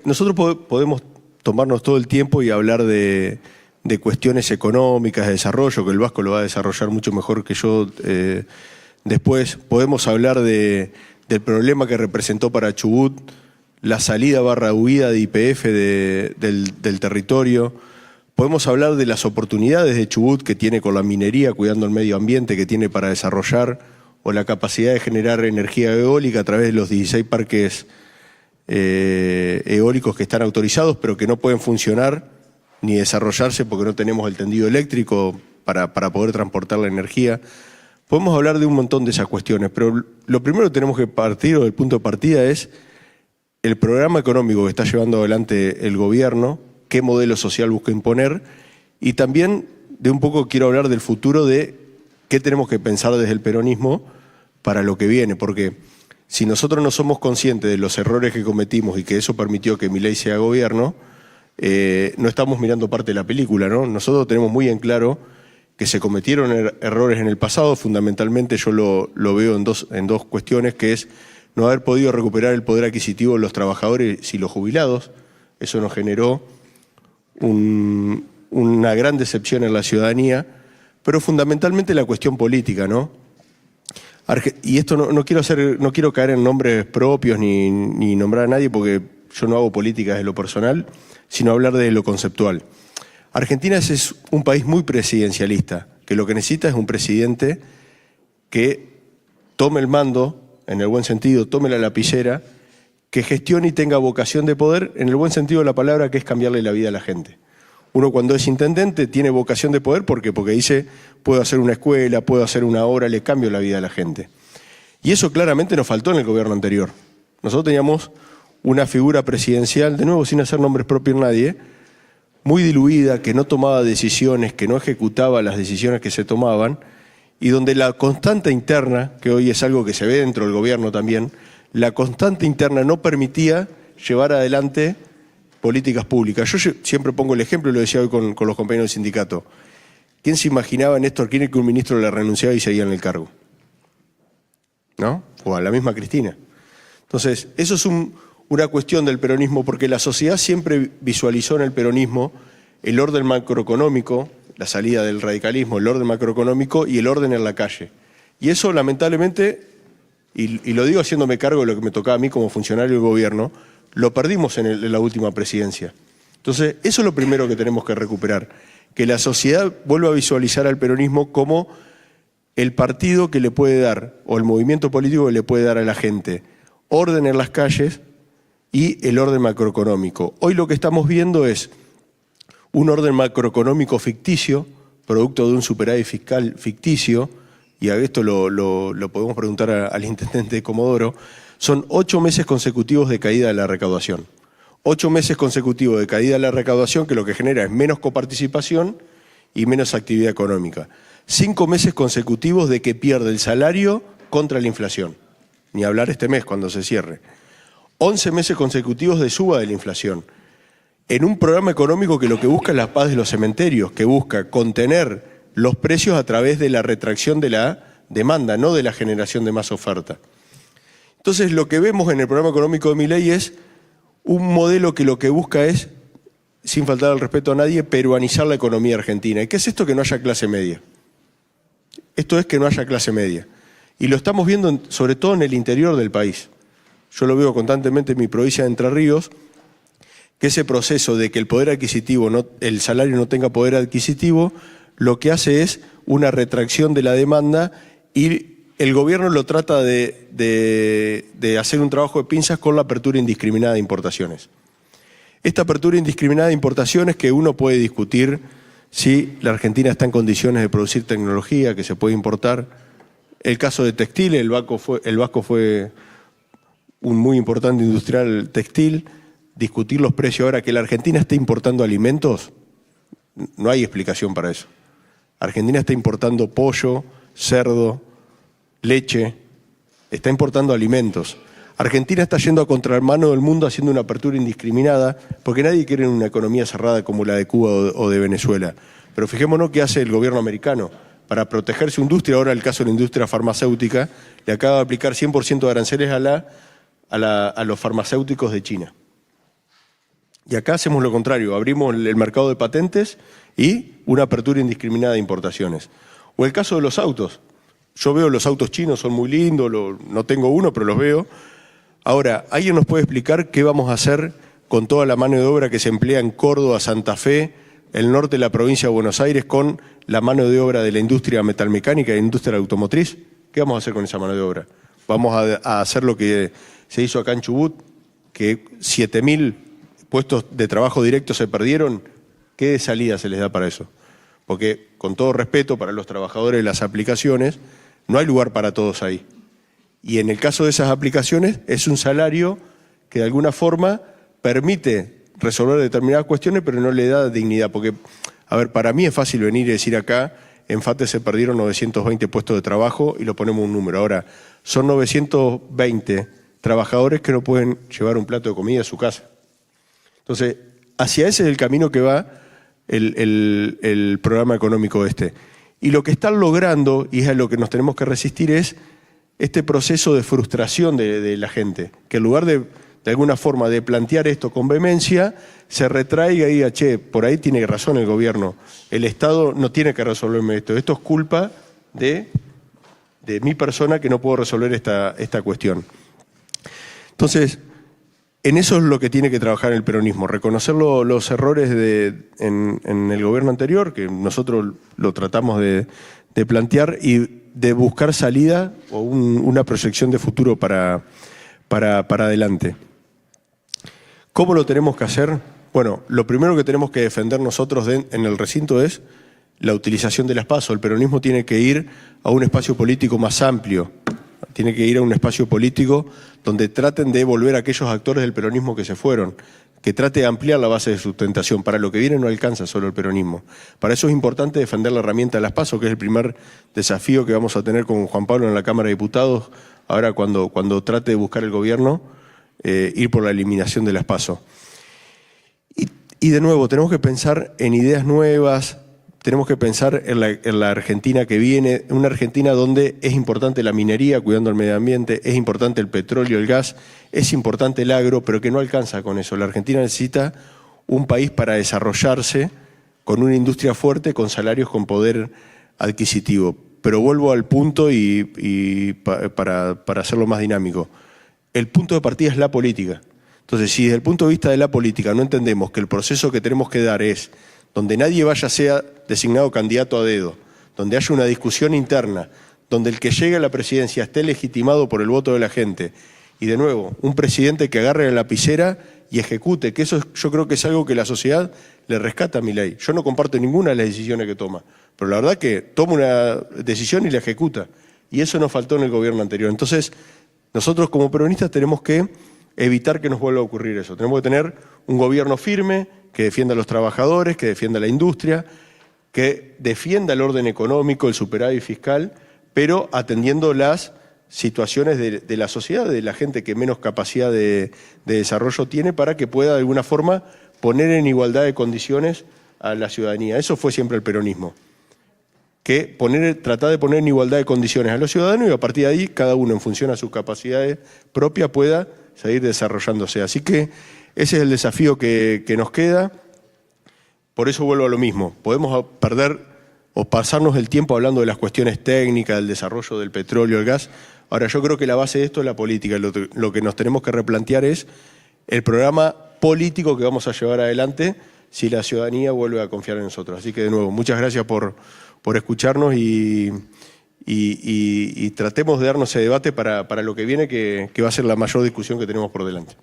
Nosotros podemos tomarnos todo el tiempo y hablar de cuestiones económicas, de desarrollo, que el Vasco lo va a desarrollar mucho mejor que yo. Después podemos hablar del problema que representó para Chubut la salida / huida de YPF del territorio. Podemos hablar de las oportunidades de Chubut que tiene con la minería, cuidando el medio ambiente que tiene para desarrollar, o la capacidad de generar energía eólica a través de los 16 parques eólicos que están autorizados, pero que no pueden funcionar ni desarrollarse porque no tenemos el tendido eléctrico para poder transportar la energía. Podemos hablar de un montón de esas cuestiones, pero lo primero que tenemos que partir, o el punto de partida, es el programa económico que está llevando adelante el gobierno, qué modelo social busca imponer, y también de un poco quiero hablar del futuro de qué tenemos que pensar desde el peronismo para lo que viene, porque si nosotros no somos conscientes de los errores que cometimos y que eso permitió que Milei sea gobierno, no estamos mirando parte de la película, ¿no? Nosotros tenemos muy en claro que se cometieron errores en el pasado. Fundamentalmente yo lo veo en dos cuestiones, que es no haber podido recuperar el poder adquisitivo de los trabajadores y los jubilados. Eso nos generó una gran decepción en la ciudadanía, pero fundamentalmente la cuestión política, ¿no? Y esto no quiero caer en nombres propios ni nombrar a nadie, porque yo no hago políticas de lo personal, sino hablar de lo conceptual. Argentina es un país muy presidencialista, que lo que necesita es un presidente que tome el mando, en el buen sentido, tome la lapicera, que gestione y tenga vocación de poder, en el buen sentido de la palabra, que es cambiarle la vida a la gente. Uno cuando es intendente tiene vocación de poder, ¿por qué? Porque dice, puedo hacer una escuela, puedo hacer una obra, le cambio la vida a la gente. Y eso claramente nos faltó en el gobierno anterior. Nosotros teníamos una figura presidencial, de nuevo sin hacer nombres propios nadie, muy diluida, que no tomaba decisiones, que no ejecutaba las decisiones que se tomaban, y donde la constante interna, que hoy es algo que se ve dentro del gobierno también, la constante interna no permitía llevar adelante políticas públicas. Yo siempre pongo el ejemplo, y lo decía hoy con los compañeros del sindicato. ¿Quién se imaginaba, Néstor Kirchner, que un ministro le renunciaba y seguía en el cargo? ¿No? O a la misma Cristina. Entonces, eso es una cuestión del peronismo, porque la sociedad siempre visualizó en el peronismo el orden macroeconómico, la salida del radicalismo, el orden macroeconómico y el orden en la calle. Y eso, lamentablemente, y lo digo haciéndome cargo de lo que me tocaba a mí como funcionario del gobierno, lo perdimos en la última presidencia. Entonces, eso es lo primero que tenemos que recuperar, que la sociedad vuelva a visualizar al peronismo como el partido que le puede dar, o el movimiento político que le puede dar a la gente, orden en las calles y el orden macroeconómico. Hoy lo que estamos viendo es un orden macroeconómico ficticio, producto de un superávit fiscal ficticio, y a esto lo podemos preguntar al intendente de Comodoro. Son 8 meses consecutivos de caída de la recaudación. 8 meses consecutivos de caída de la recaudación, que lo que genera es menos coparticipación y menos actividad económica. 5 meses consecutivos de que pierde el salario contra la inflación. Ni hablar este mes cuando se cierre. 11 meses consecutivos de suba de la inflación. En un programa económico que lo que busca es la paz de los cementerios, que busca contener los precios a través de la retracción de la demanda, no de la generación de más oferta. Entonces, lo que vemos en el programa económico de Milei es un modelo que lo que busca es, sin faltar al respeto a nadie, peruanizar la economía argentina. ¿Y qué es esto? Que no haya clase media. Esto es que no haya clase media. Y lo estamos viendo sobre todo en el interior del país. Yo lo veo constantemente en mi provincia de Entre Ríos, que ese proceso de que el poder adquisitivo, el salario no tenga poder adquisitivo, lo que hace es una retracción de la demanda, y el gobierno lo trata de hacer un trabajo de pinzas con la apertura indiscriminada de importaciones. Esta apertura indiscriminada de importaciones, que uno puede discutir si la Argentina está en condiciones de producir tecnología que se puede importar. El caso de textil, el Vasco fue un muy importante industrial textil. Discutir los precios ahora, que la Argentina esté importando alimentos, no hay explicación para eso. Argentina está importando pollo, cerdo, leche, está importando alimentos. Argentina está yendo a contramano del mundo haciendo una apertura indiscriminada, porque nadie quiere una economía cerrada como la de Cuba o de Venezuela. Pero fijémonos qué hace el gobierno americano. Para proteger su industria, ahora el caso de la industria farmacéutica, le acaba de aplicar 100% de aranceles a los farmacéuticos de China. Y acá hacemos lo contrario, abrimos el mercado de patentes y una apertura indiscriminada de importaciones. O el caso de los autos. Yo veo los autos chinos, son muy lindos, no tengo uno, pero los veo. Ahora, ¿alguien nos puede explicar qué vamos a hacer con toda la mano de obra que se emplea en Córdoba, Santa Fe, el norte de la provincia de Buenos Aires, con la mano de obra de la industria metalmecánica y la industria automotriz? ¿Qué vamos a hacer con esa mano de obra? ¿Vamos a hacer lo que se hizo acá en Chubut, que 7.000 puestos de trabajo directos se perdieron? ¿Qué salida se les da para eso? Porque, con todo respeto para los trabajadores de las aplicaciones, no hay lugar para todos ahí. Y en el caso de esas aplicaciones, es un salario que de alguna forma permite resolver determinadas cuestiones, pero no le da dignidad. Porque, a ver, para mí es fácil venir y decir acá, en FATE se perdieron 920 puestos de trabajo y lo ponemos un número. Ahora, son 920 trabajadores que no pueden llevar un plato de comida a su casa. Entonces, hacia ese es el camino que va el programa económico este. Y lo que están logrando, y es a lo que nos tenemos que resistir, es este proceso de frustración de la gente, que en lugar de alguna forma de plantear esto con vehemencia, se retraiga y diga, che, por ahí tiene razón el gobierno, el Estado no tiene que resolverme esto es culpa de mi persona que no puedo resolver esta cuestión. Entonces, en eso es lo que tiene que trabajar el peronismo, reconocer los errores en el gobierno anterior, que nosotros lo tratamos de plantear, y de buscar salida o una proyección de futuro para adelante. ¿Cómo lo tenemos que hacer? Bueno, lo primero que tenemos que defender nosotros en el recinto es la utilización de las PASO. El peronismo tiene que ir a un espacio político más amplio, tiene que ir a un espacio político donde traten de volver a aquellos actores del peronismo que se fueron, que trate de ampliar la base de sustentación. Para lo que viene no alcanza solo el peronismo. Para eso es importante defender la herramienta de las PASO, que es el primer desafío que vamos a tener con Juan Pablo en la Cámara de Diputados, ahora cuando trate de buscar el gobierno, ir por la eliminación de las PASO. Y de nuevo, tenemos que pensar en ideas nuevas, tenemos que pensar en la Argentina que viene, una Argentina donde es importante la minería, cuidando el medio ambiente, es importante el petróleo, el gas, es importante el agro, pero que no alcanza con eso. La Argentina necesita un país para desarrollarse con una industria fuerte, con salarios con poder adquisitivo. Pero vuelvo al punto y para hacerlo más dinámico. El punto de partida es la política. Entonces, si desde el punto de vista de la política no entendemos que el proceso que tenemos que dar es donde nadie vaya sea designado candidato a dedo, donde haya una discusión interna, donde el que llegue a la presidencia esté legitimado por el voto de la gente, y de nuevo, un presidente que agarre la lapicera y ejecute, que eso yo creo que es algo que la sociedad le rescata a Milei. Yo no comparto ninguna de las decisiones que toma, pero la verdad que toma una decisión y la ejecuta, y eso nos faltó en el gobierno anterior. Entonces, nosotros como peronistas tenemos que evitar que nos vuelva a ocurrir eso. Tenemos que tener un gobierno firme, que defienda a los trabajadores, que defienda a la industria, que defienda el orden económico, el superávit fiscal, pero atendiendo las situaciones de la sociedad, de la gente que menos capacidad de desarrollo tiene, para que pueda de alguna forma poner en igualdad de condiciones a la ciudadanía. Eso fue siempre el peronismo, que tratar de poner en igualdad de condiciones a los ciudadanos, y a partir de ahí cada uno en función a sus capacidades propias pueda seguir desarrollándose. Así que ese es el desafío que nos queda. Por eso vuelvo a lo mismo. Podemos perder o pasarnos el tiempo hablando de las cuestiones técnicas, del desarrollo del petróleo, el gas. Ahora, yo creo que la base de esto es la política. Lo que nos tenemos que replantear es el programa político que vamos a llevar adelante si la ciudadanía vuelve a confiar en nosotros. Así que, de nuevo, muchas gracias por escucharnos y tratemos de darnos ese debate para lo que viene, que va a ser la mayor discusión que tenemos por delante.